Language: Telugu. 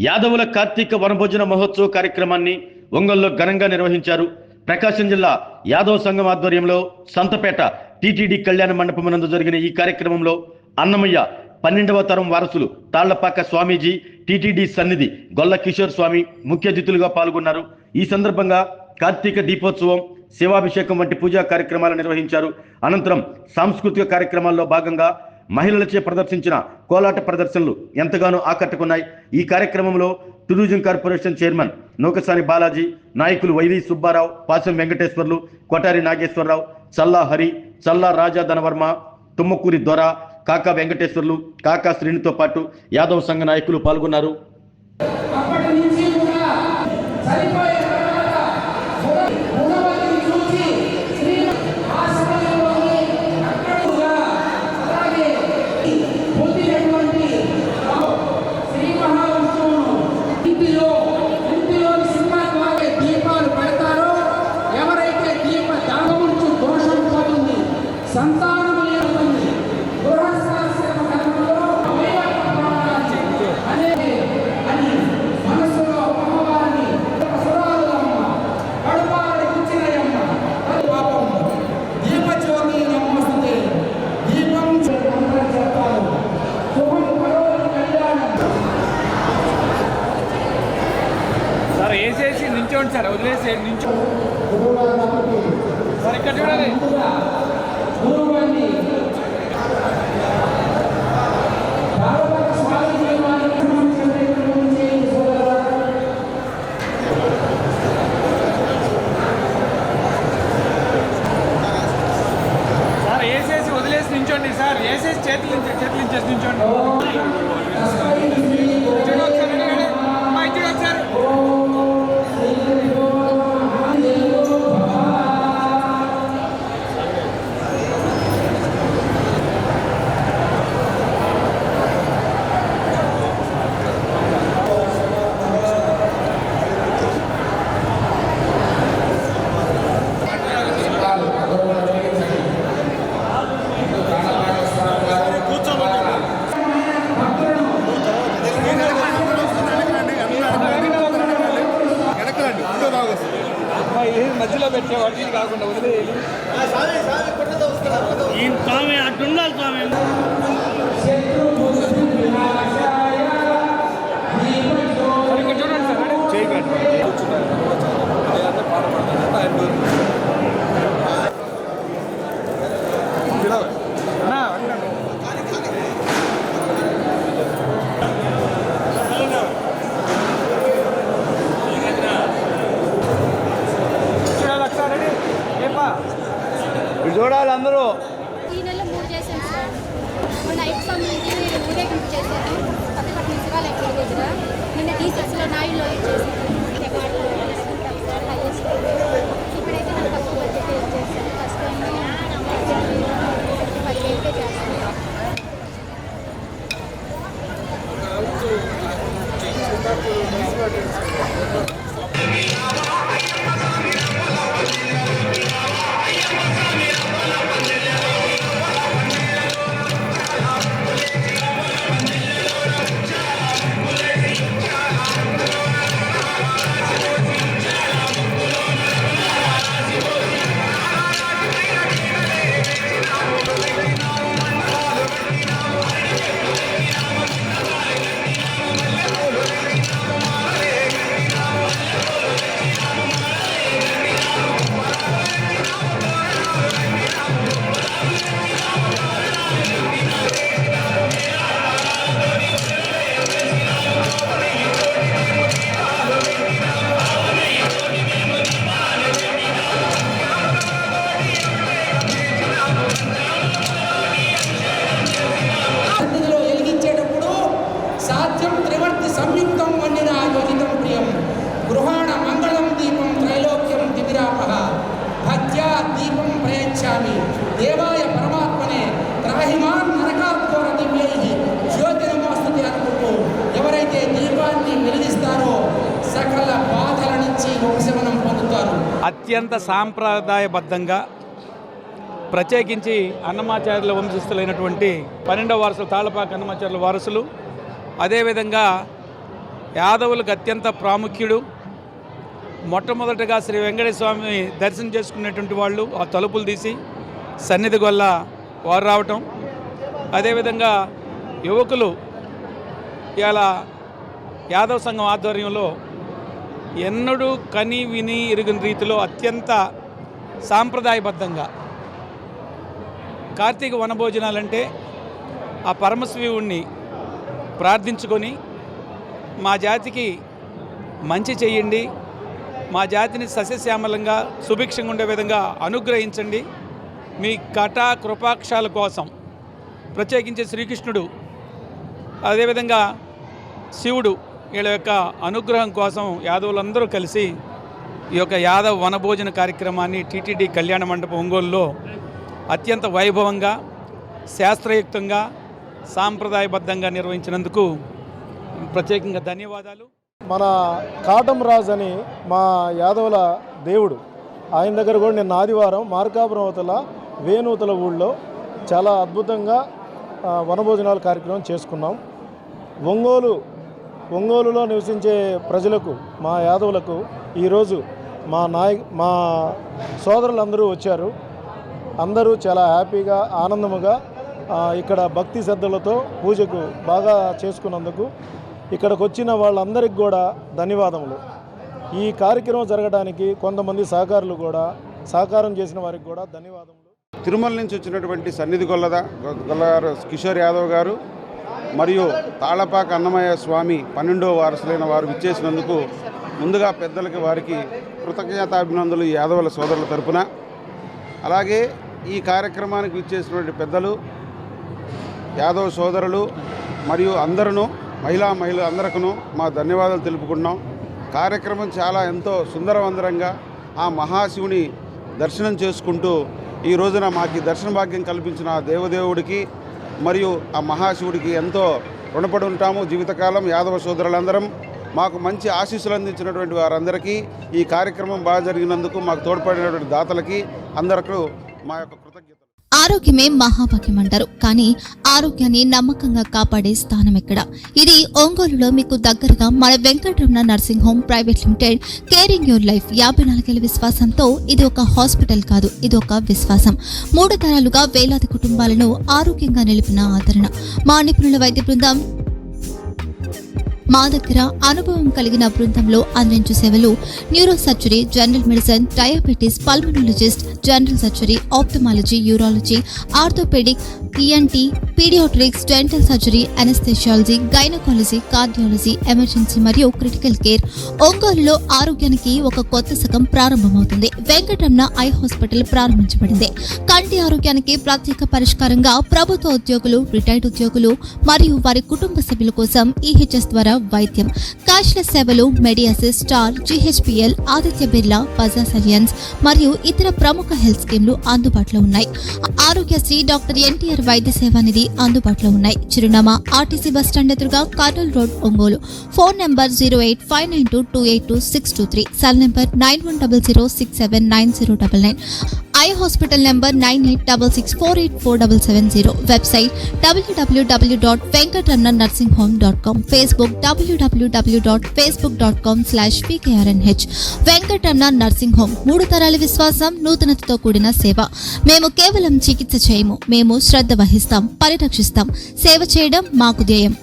యాదవుల కార్తీక వనభోజన మహోత్సవ కార్యక్రమాన్ని ఒంగోలులో ఘనంగా నిర్వహించారు. ప్రకాశం జిల్లా యాదవ సంఘం ఆధ్వర్యంలో సంతపేట టీటీడీ కళ్యాణ మండపమునందు జరిగిన ఈ కార్యక్రమంలో అన్నమయ్య 12వ తరం వారసులు తాళ్లపాక స్వామీజీ, టీటీడీ సన్నిధి గొల్ల కిషోర్ స్వామి ముఖ్య అతిథులుగా పాల్గొన్నారు. ఈ సందర్భంగా కార్తీక దీపోత్సవం, శివాభిషేకం వంటి పూజా కార్యక్రమాలు నిర్వహించారు. అనంతరం సాంస్కృతిక కార్యక్రమాల్లో భాగంగా మహిళలచే ప్రదర్శించిన కోలాట ప్రదర్శనలు ఎంతగానో ఆకట్టుకున్నాయి. ఈ కార్యక్రమంలో tourism corporation chairman Nookasani Balaji, నాయకులు వైవి సుబ్బారావు, పాసం వెంకటేశ్వర్లు, కొటారి నాగేశ్వరరావు, చల్లా హరి, చల్లా రాజా ధనవర్మ, తుమ్మకూరి దొర, కాకా వెంకటేశ్వర్లు, కాకా శ్రేణితో పాటు యాదవ సంఘ నాయకులు పాల్గొన్నారు. వేసేసి నించోండి సార్, వదిలేసి నించో సార్. ఇక్కడ చూడాలి. సార్ వేసేసి వదిలేసి నించోండి సార్. వేసేసి చేతులు ఇచ్చేసి నించోండి. మధ్యలో పెట్టేవాడు ఇది కాకుండా వదిలేదు. స్వామి అట్టుండాలి స్వామి. చూడండి సార్, చేయకండి. చూడాలి అందరూ. ఈ నెల 3 చేశాను సార్. మొన్న ఎగ్జామ్ నుంచి ఊరేగింపు చేశాను పక్కపట్ల శివాలయం దగ్గర. నిన్న టీచర్స్లో నాయుడులో చేశాను. ఇప్పుడైతే నాకు తక్కువ బడ్జెట్ చేశాను. ఫస్ట్ టైం 10,000 చేస్తాను. దేవాయ పరమాత్మనే త్రాహిమాన్ నరకాత్మర దివ్యైః జ్యోతిర్మోస్తుతి అనుకుంటూ ఎవరైతే దీపాన్ని వెలిగిస్తారో సకల బాధల నుంచి ఉపశమనం పొందుతారు. అత్యంత సాంప్రదాయబద్ధంగా ప్రత్యేకించి అన్నమాచార్యుల వంశస్థులైనటువంటి 12వ వారసులు తాళ్లపాక అన్నమాచార్యుల వారసులు, అదేవిధంగా యాదవులకు అత్యంత ప్రాముఖ్యుడు. మొట్టమొదటగా శ్రీ వెంకటేశ్వర స్వామి దర్శనం చేసుకునేటువంటి వాళ్ళు ఆ తలుపులు తీసి సన్నిధి గొల్ల వారు రావటం, అదేవిధంగా యువకులు ఇలా యాదవ సంఘం ఆధ్వర్యంలో ఎన్నడూ కని విని ఎరుగని రీతిలో అత్యంత సాంప్రదాయబద్ధంగా కార్తీక వనభోజనాలంటే ఆ పరమశివుణ్ణి ప్రార్థించుకొని మా జాతికి మంచి చేయండి, మా జాతిని సస్యశ్యామలంగా సుభిక్షంగా ఉండే విధంగా అనుగ్రహించండి, మీ కటా కృపాక్షాల కోసం ప్రత్యేకించి శ్రీకృష్ణుడు అదేవిధంగా శివుడు వీళ్ళ యొక్క అనుగ్రహం కోసం యాదవులందరూ కలిసి ఈ యొక్క యాదవ్ వనభోజన కార్యక్రమాన్ని టీటీడీ కళ్యాణ మండపం ఒంగోలులో అత్యంత వైభవంగా శాస్త్రయుక్తంగా సాంప్రదాయబద్ధంగా నిర్వహించినందుకు ప్రత్యేకంగా ధన్యవాదాలు. మన కాటం రాజు అని మా యాదవుల దేవుడు, ఆయన దగ్గర కూడా నిన్న ఆదివారం మార్కాపురం అవతల వేణువతల ఊళ్ళో చాలా అద్భుతంగా వనభోజనాల కార్యక్రమం చేసుకున్నాం. ఒంగోలులో నివసించే ప్రజలకు, మా యాదవులకు ఈరోజు మా సోదరులందరూ వచ్చారు. అందరూ చాలా హ్యాపీగా ఆనందముగా ఇక్కడ భక్తి శ్రద్ధలతో పూజకు బాగా చేసుకున్నందుకు ఇక్కడికి వచ్చిన వాళ్ళందరికీ కూడా ధన్యవాదములు. ఈ కార్యక్రమం జరగడానికి కొంతమంది సహకారం చేసిన వారికి కూడా ధన్యవాదములు. తిరుమల నుంచి వచ్చినటువంటి సన్నిధి గొల్లగారు కిషోర్ యాదవ్ గారు మరియు తాళపాక అన్నమయ్య స్వామి 12వ వారసులైన వారు విచ్చేసినందుకు ముందుగా పెద్దలకి వారికి కృతజ్ఞతాభినందనలు యాదవుల సోదరుల తరపున. అలాగే ఈ కార్యక్రమానికి విచ్చేసినటువంటి పెద్దలు, యాదవ సోదరులు మరియు మహిళలు అందరికీ మా ధన్యవాదాలు తెలుపుకుంటున్నాం. కార్యక్రమం చాలా ఎంతో సుందరవందరంగా ఆ మహాశివుని దర్శనం చేసుకుంటూ ఈ రోజున మాకు దర్శన భాగ్యం కల్పించిన ఆ దేవదేవుడికి మరియు ఆ మహాశివుడికి ఎంతో రుణపడి ఉంటాము జీవితకాలం. యాదవ సోదరులందరం మాకు మంచి ఆశీస్సులు అందించినటువంటి వారందరికీ, ఈ కార్యక్రమం బాగా జరిగినందుకు మాకు తోడ్పడినటువంటి దాతలకి అందరికీ మా యొక్క కృతజ్ఞతలు. ఆరోగ్యమే మహాభాగ్యం అంటారు, కానీ ఆరోగ్యాన్ని నమ్మకంగా కాపాడే స్థానం ఎక్కడ? ఇది ఒంగోలులో మీకు దగ్గరగా మన Venkataramana nursing home private limited. Caring your life 54 విశ్వాసంతో ఇది ఒక హాస్పిటల్ కాదు, ఇది ఒక విశ్వాసం. 3 తరాలుగా వేలాది కుటుంబాలను ఆరోగ్యంగా నిలిపిన ఆదరణ. మా నిపుణుల వైద్య బృందం మా దగ్గర అనుభవం కలిగిన బృందంలో అందించే సేవలు neuro surgery, general medicine, diabetes, pulmonologist, general surgery, ophthalmology, urology, orthopaedic, ENT, paediatrics, dental surgery, anaesthesiology, gynaecology, cardiology, emergency మరియు క్రిటికల్ కేర్. ఒంగోలులో ఆరోగ్యానికి ఒక కొత్త శకం ప్రారంభమవుతుంది. వెంకటరమణ ఐ హాస్పిటల్ ప్రారంభించబడింది. కంటి ఆరోగ్యానికి ప్రత్యేక పరిష్కారంగా ప్రభుత్వ ఉద్యోగులు, రిటైర్డ్ ఉద్యోగులు మరియు వారి కుటుంబ సభ్యుల కోసం EHS ద్వారా వైద్యం, క్యాష్లెస్ సేవలు, Medi Assist, Star, GHPL, Aditya Birla, Bajaj Allianz మరియు ఇతర ప్రముఖ హెల్త్ స్కీమ్లు అందుబాటులో ఉన్నాయి. ఆరోగ్యశ్రీ, డాక్టర్ NTR వైద్య సేవా నిధి అందుబాటులో ఉన్నాయి. చిరునామా RTC బస్టాండ్ ఎదురుగా, Kurnool road, Ongole. Phone number 08592282623, cell number 9100679099. Eye hospital number 9866484770. Website www.venkatramanarsinghome.com. Facebook www.facebook.com/PKRNH. Venkataramana nursing home, 3 తరాల విశ్వాసం, నూతనతతో కూడిన సేవ. మేము కేవలం చికిత్స చేయము, మేము శ్రద్ధ వహిస్తాం, పరిరక్షిస్తాం. సేవ చేయడం మాకు ధ్యేయం.